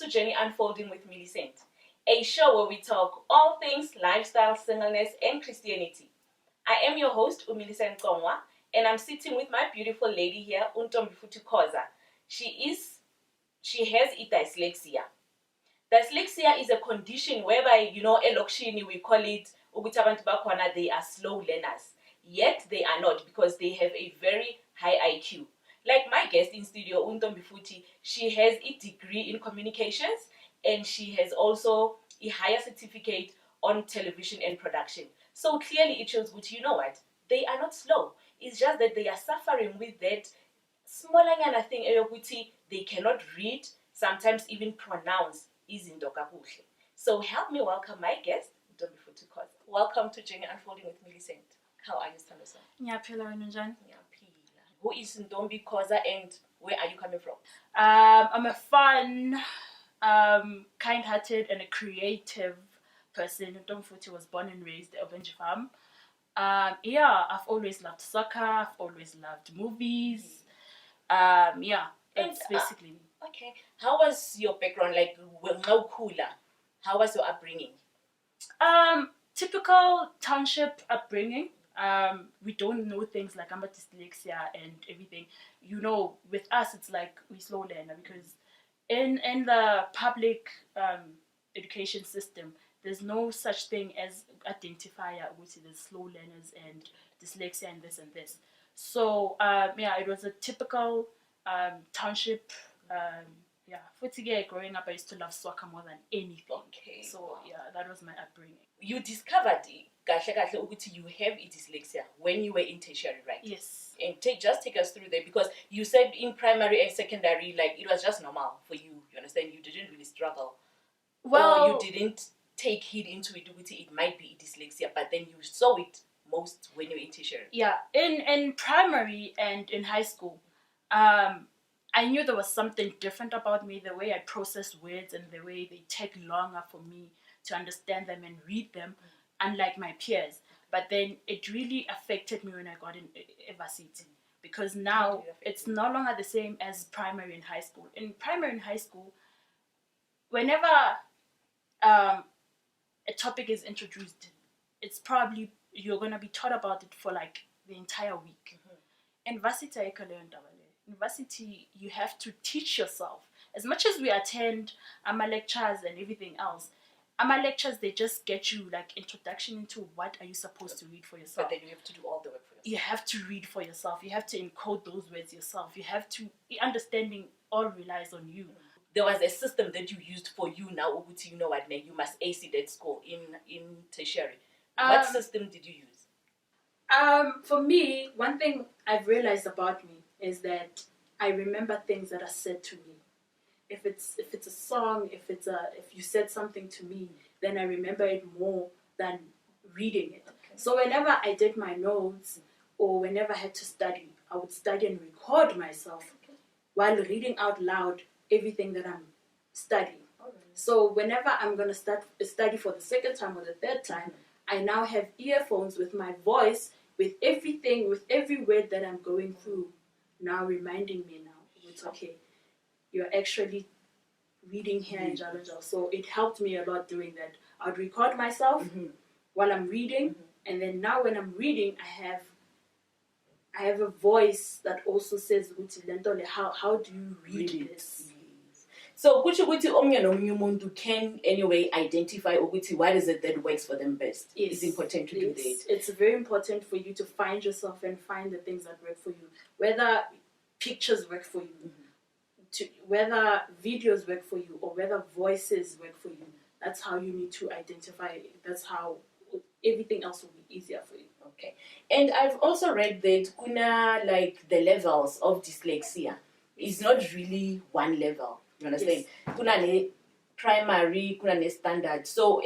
to Journey Unfolding with Millicent, a show where we talk all things lifestyle, singleness, and Christianity. I am your host, Millicent Khoza, and I'm sitting with my beautiful lady here, Ntombi Khoza. She has dyslexia. Dyslexia is a condition whereby, elokishini we call it, ukuthi abantu bakhona, they are slow learners. Yet they are not, because they have a very high IQ. Like my guest in studio, Ntombi Futhi, she has a degree in communications, and she has also a higher certificate on television and production. So clearly it shows, but you know what? They are not slow. It's just that they are suffering with that smaller thing, they cannot read, sometimes even pronounce izinto kakuhle. So help me welcome my guest, Ntombi Futhi Khoza. Welcome to Journey Unfolding with Millicent. How are you, Sanderson? Ngiyaphila wena njani? Who is Ntombi Khoza and where are you coming from? I'm a fun, kind-hearted and a creative person. Ntombi Futhi was born and raised at Obenji Farm. I've always loved soccer. I've always loved movies. That's basically me. Okay. How was your background? Like, how was your upbringing? Typical township upbringing. We don't know things like dyslexia and everything. With us, it's like we slow learner, because in the public education system, there's no such thing as identifier, which is slow learners and dyslexia and this and this. So it was a typical township. Growing up, I used to love soccer more than anything. Okay. So that was my upbringing. You discovered you have dyslexia when you were in tertiary, right? Yes. And just take us through there, because you said in primary and secondary, like, it was just normal for you. You understand? You didn't really struggle. Well, or you didn't take heed into it. It might be dyslexia, but then you saw it most when you were in tertiary. Yeah. In primary and in high school, I knew there was something different about me, the way I process words and the way they take longer for me to understand them and read them, unlike my peers. But then it really affected me when I got in varsity, because now it's no longer the same as primary and high school. In primary and high school, whenever a topic is introduced, it's probably you're going to be taught about it for like the entire week. In varsity, you have to teach yourself. As much as we attend lectures and everything else, lectures, they just get you like introduction into what are you supposed to read for yourself. But then you have to do all the work for yourself. You have to read for yourself. You have to encode those words yourself. You have to, understanding all relies on you. There was a system that you used for you now, you know what, you must ace it at school in tertiary. What system did you use? For me, one thing I've realized about me is that I remember things that are said to me. If it's a song, if you said something to me, then I remember it more than reading it. Okay. So whenever I did my notes or whenever I had to study, I would study and record myself while reading out loud everything that I'm studying. Right. So whenever I'm going to study for the second time or the third time, I now have earphones with my voice, with everything, with every word that I'm going through, now reminding me now, it's okay. You're actually reading here in Jalajal. So it helped me a lot doing that. I'd record myself while I'm reading, and then now when I'm reading, I have a voice that also says, how do you read this? So Mundu can anyway identify what is it that works for them best. Yes. It's important to do that. It's very important for you to find yourself and find the things that work for you. Whether pictures work for you, whether videos work for you, or whether voices work for you. That's how you need to identify it. That's how everything else will be easier for you. Okay. And I've also read that like the levels of dyslexia is not really one level. You understand? Yes. Primary, standard. So,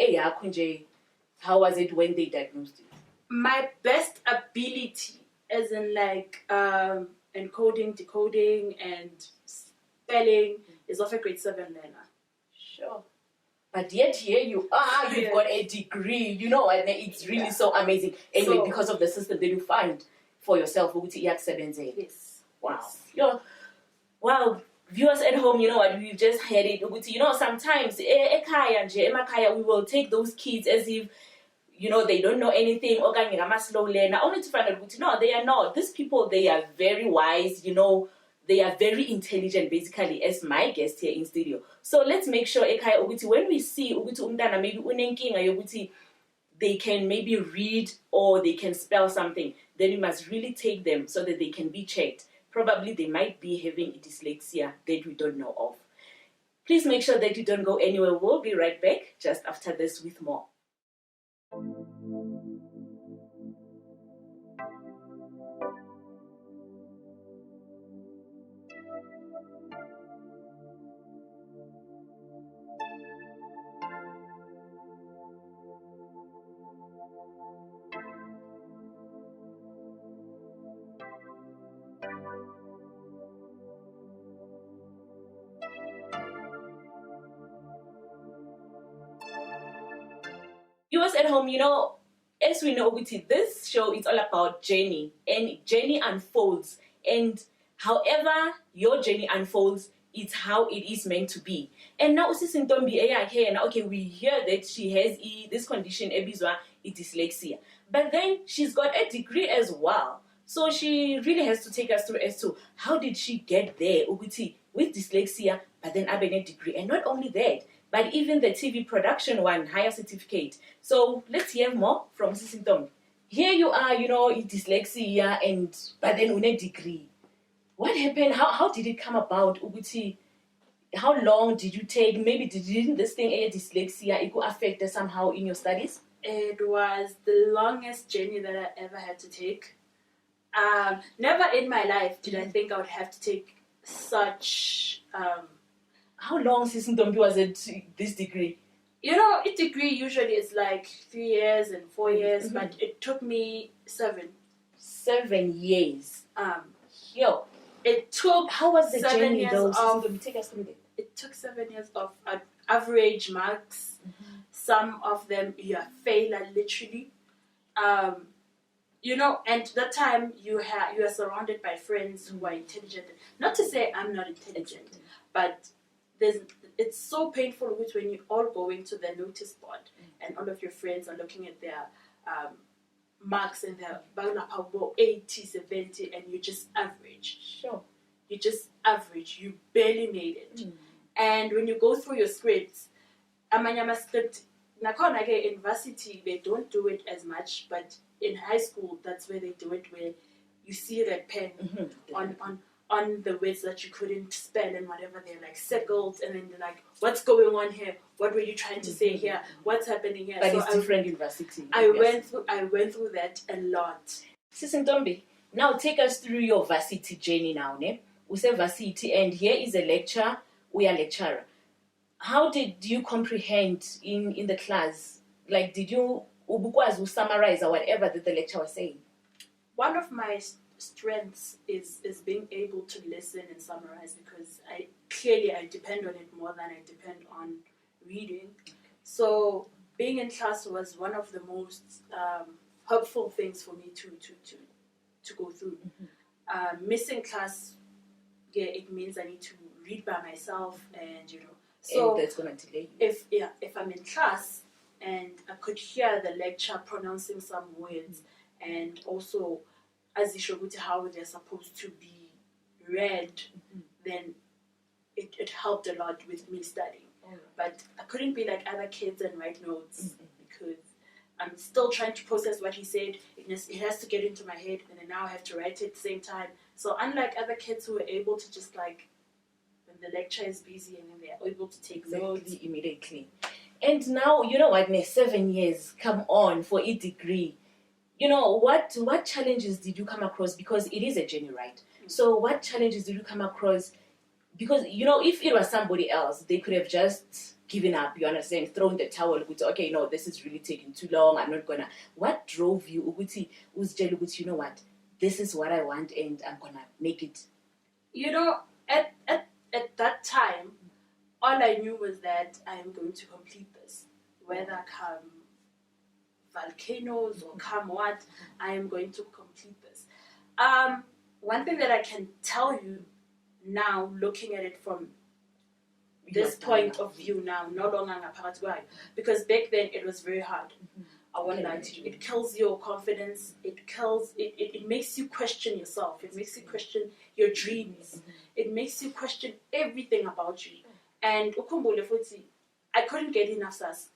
how was it when they diagnosed it? My best ability, as in like encoding, decoding, and spelling, is of a grade 7 learner. Sure. But yet here you are, you've got a degree, and it's really so amazing. Anyway, because of the system that you find for yourself, yes. Wow. Wow. viewers at home, you know what, we've just heard it. You know, sometimes emakaya, we will take those kids as if, you know, they don't know anything, slow learner, only to find out, no, they are not. These people, they are very wise, you know, they are very intelligent, basically, as my guest here in studio. So let's make sure, when we see maybe they can maybe read or they can spell something, then we must really take them so that they can be checked. Probably they might be having a dyslexia that we don't know of. Please make sure that you don't go anywhere. We'll be right back just after this with more. Viewers at home, you know, as we know, this show is all about journey, and journey unfolds. And however your journey unfolds, it's how it is meant to be. And now, Sister Ntombi, okay, we hear that she has this condition, dyslexia. But then she's got a degree as well. So she really has to take us through as to how did she get there, with dyslexia, but then have a degree. And not only that, but even the TV production one, higher certificate. So let's hear more from Sister Ntombi. Here you are, you know, in dyslexia, but then with a degree. What happened? How did it come about? How long did you take? Maybe didn't this thing, dyslexia, it could affect somehow in your studies? It was the longest journey that I ever had to take. Never in my life did I think I would have to take such... How long, Sister Ntombi, was it, this degree? You know, a degree usually is like 3 years and 4 years, but it took me 7. 7 years. Yo. It took How was the 7 journey years though? of... Take us through that. It took 7 years of average marks. Some of them you fail literally. You know, and that time you are surrounded by friends who are intelligent. Not to say I'm not intelligent, but it's so painful when you all go into the notice board and all of your friends are looking at their marks and they're 80, 70, and you just average. Sure. You just average. You barely made it. And when you go through your scripts, amanyama script, nakhona ke in varsity they don't do it as much, but in high school that's where they do it, where you see that pen on the words that you couldn't spell and whatever, they're like circled, and then they're like, what's going on here? What were you trying to say here? What's happening here? But so it's different in varsity. I went through that a lot. Sister Ntombi, now take us through your varsity journey now, ne? We say varsity, and here is a lecture. We are lecturer. How did you comprehend in the class? Like, did you summarize or whatever that the lecturer was saying? One of my strengths is being able to listen and summarize, because I depend on it more than I depend on reading. So being in class was one of the most helpful things for me to go through. Missing class, it means I need to read by myself, and you know. So and that's gonna delay you. If I'm in class and I could hear the lecturer pronouncing some words, and also as how they're supposed to be read, then it helped a lot with me studying. But I couldn't be like other kids and write notes, because I'm still trying to process what he said. It has to get into my head, and then now I have to write it at the same time. So unlike other kids who were able to just like, when the lecturer is busy, and then they're able to take notes immediately. And now, you know what, 7 years, come on, for a degree. You know, what challenges did you come across? Because it is a journey, right? So what challenges did you come across? Because, you know, if it was somebody else, they could have just given up, you understand, thrown the towel, okay, no, this is really taking too long, I'm not gonna. What drove you, you know what, this is what I want and I'm gonna make it? You know, at that time, all I knew was that I am going to complete this. Whether come volcanoes or come what, I am going to complete this. One thing that I can tell you now looking at it from this point of view now, no longer ngaphakathi kwayo. Because back then it was very hard. I won't lie to you. It kills your confidence. It makes you question yourself. It makes you question your dreams. It makes you question everything about you. And ukhumbule futhi, I couldn't get enough sas.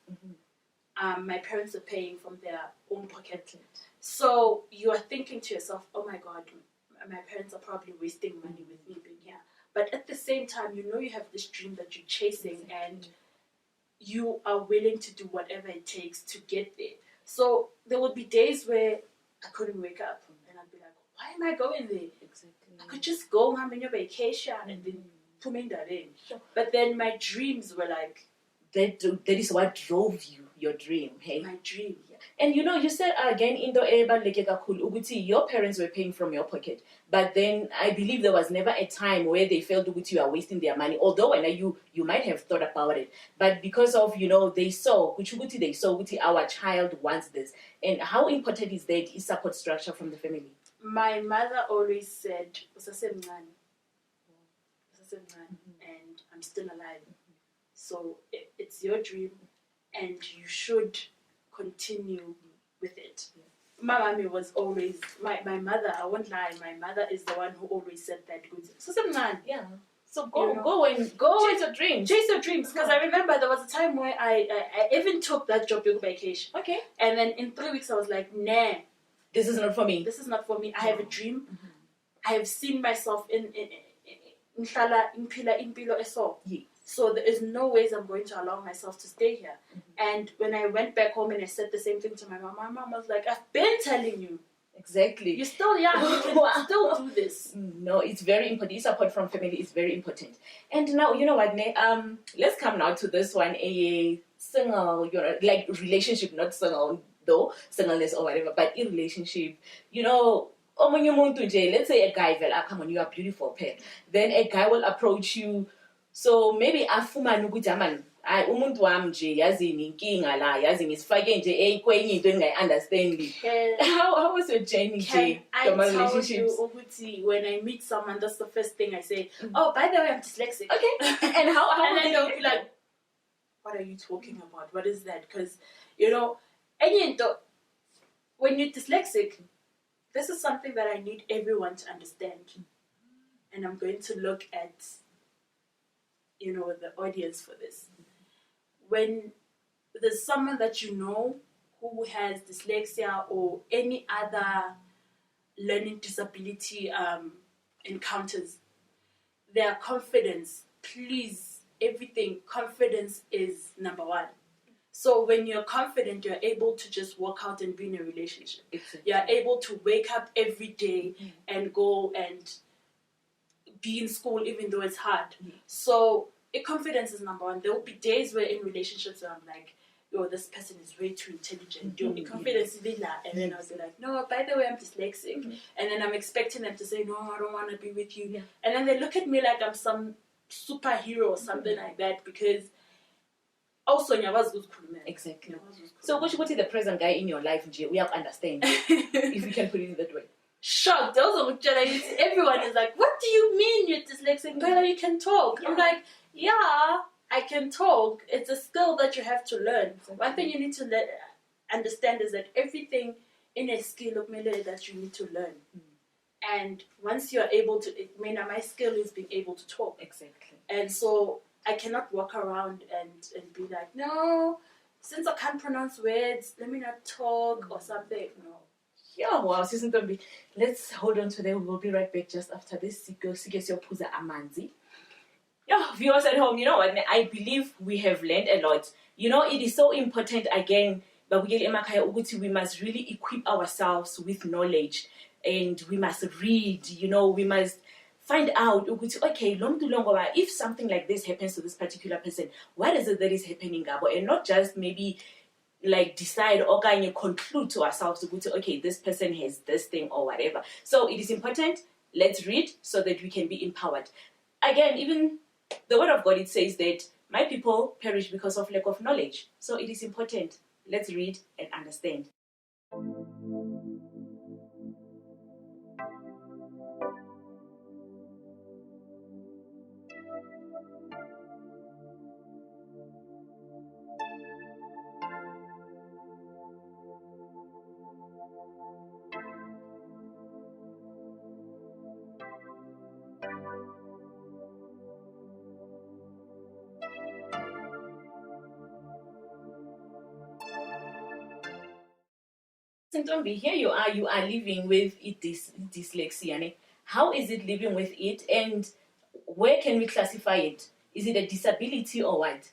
My parents are paying from their own pocket. So you are thinking to yourself, oh my God, my parents are probably wasting money with me being here. But at the same time, you know you have this dream that you're chasing and you are willing to do whatever it takes to get there. So there would be days where I couldn't wake up and I'd be like, why am I going there? Exactly. I could just go on your vacation and then put me that in. Sure. But then my dreams were like... That is what drove you, your dream, hey? My dream, yeah. And you know, you said again, your parents were paying from your pocket. But then I believe there was never a time where they felt you are wasting their money. Although you might have thought about it. But because of, they saw, our child wants this. And how important is that support structure from the family? My mother always said, and I'm still alive. So it's your dream and you should continue with it. My mommy was always, my mother, I won't lie, my mother is the one who always said that good. Yeah. So go chase your dreams. Chase your dreams. Because I remember there was a time where I even took that job vacation. Okay. And then in 3 weeks I was like, nah. This is not for me. This is not for me. I have a dream. I have seen myself in impilo eso. So there is no ways I'm going to allow myself to stay here. And when I went back home and I said the same thing to my mom was like, I've been telling you. Exactly. You're still young. You can still do this. No, it's very important. Support from family is very important. And now, you know what, let's come now to this one. A single, like relationship, not single, though, singleness or whatever, but in relationship, let's say a guy will come on, you are beautiful, pair. Then a guy will approach you. So maybe afumane ukuthi umuntu wami nje yazini inkinga la yazini isifake nje kwenye into engayi-understand. How was your journey nje from relationships? When I meet someone, that's the first thing I say. Oh, by the way, I'm dyslexic. Okay. And how and then they'll be like, what are you talking about? What is that? Because when you're dyslexic, this is something that I need everyone to understand. And I'm going to look at the audience for this. When there's someone that who has dyslexia or any other learning disability encounters, their confidence, please, everything, confidence is number one. So when you're confident, you're able to just walk out and be in a relationship. Exactly. You're able to wake up every day and go and be in school even though it's hard. So confidence is number one. There will be days where in relationships where I'm like, yo, this person is way too intelligent. Confidence is there. And then I'll be like, no, by the way, I'm dyslexic. And then I'm expecting them to say, no, I don't want to be with you. And then they look at me like I'm some superhero or something like that, because also exactly. So what should the present guy in your life, we have understand if we can put it that way. Shocked. Everyone is like, what do you mean you're dyslexic? Bella, you can talk. I'm like, yeah, I can talk. It's a skill that you have to learn. Exactly. One thing you need to understand is that everything in a skill that you need to learn. And once you're able to, my skill is being able to talk. Exactly. And so I cannot walk around and be like, no, since I can't pronounce words, let me not talk or something. No. Yeah, wow, Sis Ntombi. Let's hold on to that. We will be right back just after this. Yeah, viewers at home, you know what? I believe we have learned a lot. It is so important again, but we must really equip ourselves with knowledge, and we must read. We must find out. Okay, if something like this happens to this particular person, what is it that is happening, Gabo? And not just maybe like decide or kind of conclude to ourselves okay, this person has this thing or whatever. So it is important. Let's read so that we can be empowered. Again, even the word of God, it says that my people perish because of lack of knowledge. So it is important. Let's read and understand. Ntombi, here you are living with dyslexia. Ne? How is it living with it, and where can we classify it? Is it a disability or what?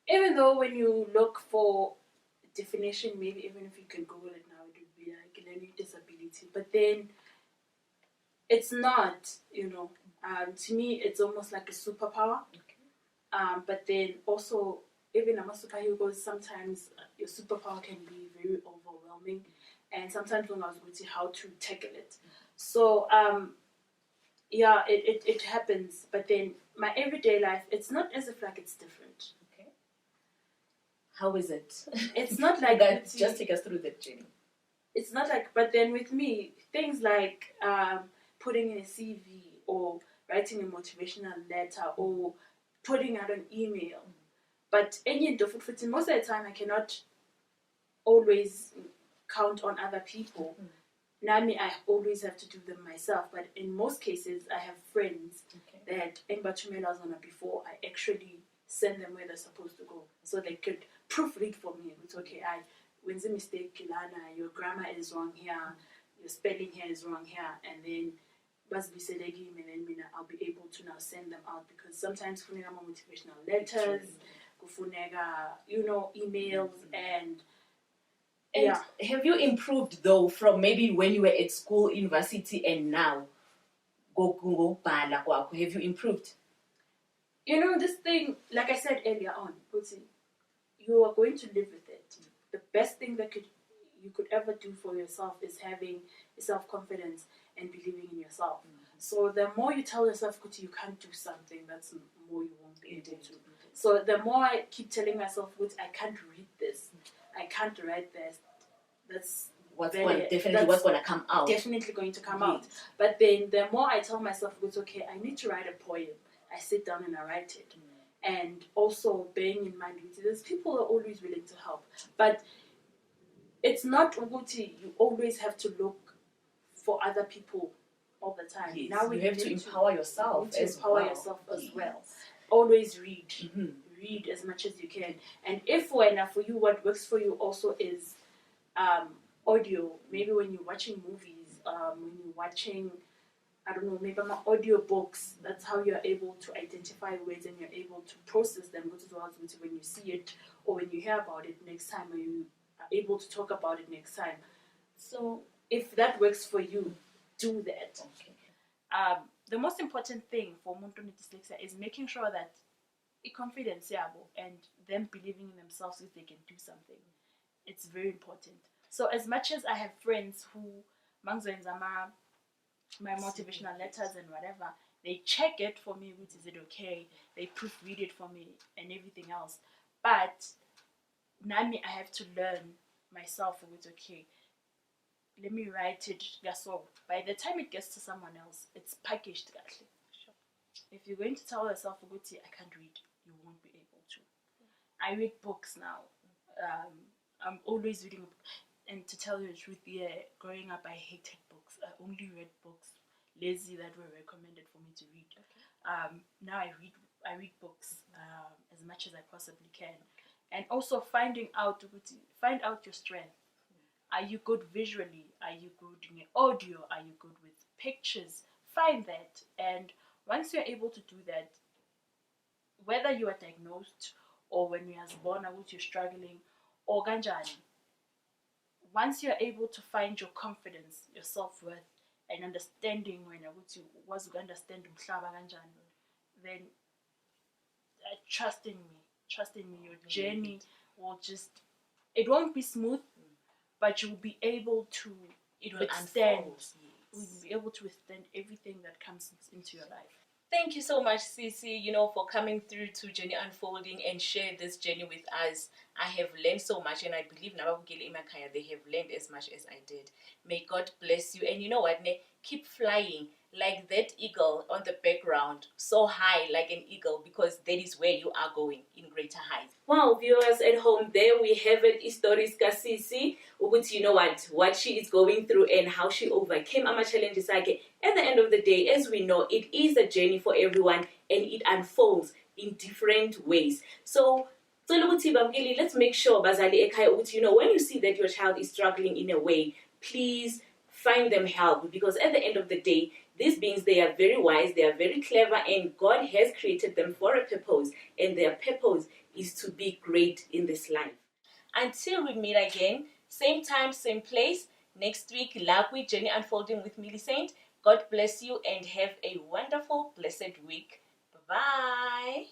Even though when you look for definition, maybe even if you can Google it now, it would be like learning disability. But then it's not, to me, it's almost like a superpower. Okay. But then also, even I'm a superhero, sometimes your superpower can be very overwhelming. And sometimes when I was going to how to tackle it. So, yeah, it happens. But then my everyday life, it's not as if like it's different. Okay. How is it? It's not like that. Just take us through that journey. It's not like, but then with me, things like putting in a CV or writing a motivational letter or putting out an email. But most of the time, I cannot always count on other people. Nami, I always have to do them myself. But in most cases, I have friends that before I actually send them where they're supposed to go, so they could proofread for me. It's okay. When's a mistake, Kilana? Your grammar is wrong here. Your spelling here is wrong here, and then I'll be able to now send them out, because sometimes kufuneka motivational letters, kufuneka, emails, and yeah. Have you improved though from maybe when you were at school, university, and now? Have you improved? This thing, like I said earlier on, you are going to live with it. The best thing that you could ever do for yourself is having self-confidence and believing in yourself. So the more you tell yourself you can't do something, that's the more you won't be able to. So the more I keep telling myself I can't read this, I can't write this, that's what's going to come out. Definitely going to come out. But then the more I tell myself okay, I need to write a poem, I sit down and I write it. And also bearing in mind there's people who are always willing to help. But it's not Uguti, you always have to look for other people all the time. Yes, now you have to empower yourself as well. Always read. Read as much as you can. And if for you, what works for you also is audio. Maybe when you're watching movies, when you're watching, I don't know, maybe audio books, that's how you're able to identify words and you're able to process them when you see it or when you hear about it next time, or you are able to talk about it next time. So if that works for you, do that. Okay. The most important thing for umuntu with dyslexia is making sure that confidence and them believing in themselves if they can do something. It's very important. So as much as I have friends who my motivational letters and whatever, they check it for me, which is it okay, they proofread it for me and everything else. But Nami, I have to learn myself with okay, let me write it. So by the time it gets to someone else, it's packaged. Sure. If you're going to tell yourself, I can't read, you won't be able to. I read books now. I'm always reading, and to tell you the truth, growing up I hated books. I only read books lazy that were recommended for me to read. Okay. Now I read books as much as I possibly can, and also find out your strength. Are you good visually? Are you good in audio? Are you good with pictures? Find that, and once you're able to do that, whether you are diagnosed or when you are born, you're struggling, or ganjani, once you're able to find your confidence, your self-worth, and understanding when you was understand then trust in me, your journey will just, it won't be smooth, but you'll be able to withstand. You'll be able to withstand everything that comes into your life. Thank you so much, Cici, for coming through to Journey Unfolding and share this journey with us. I have learned so much, and I believe Nababugele Imakaya, they have learned as much as I did. May God bless you. And you know what, keep flying like that eagle on the background, so high like an eagle, because that is where you are going, in greater heights. Well, viewers at home, there we have it, Stories Kasisi, which you know what she is going through and how she overcame ama challenges. At the end of the day, as we know, it is a journey for everyone and it unfolds in different ways. So So let's make sure bazali ekhaya, you know, when you see that your child is struggling in a way, please find them help, because at the end of the day, these beings, they are very wise, they are very clever, and God has created them for a purpose, and their purpose is to be great in this life. Until we meet again, same time, same place, next week, Lagwi Journey Unfolding with Millicent. God bless you and have a wonderful, blessed week. Bye-bye.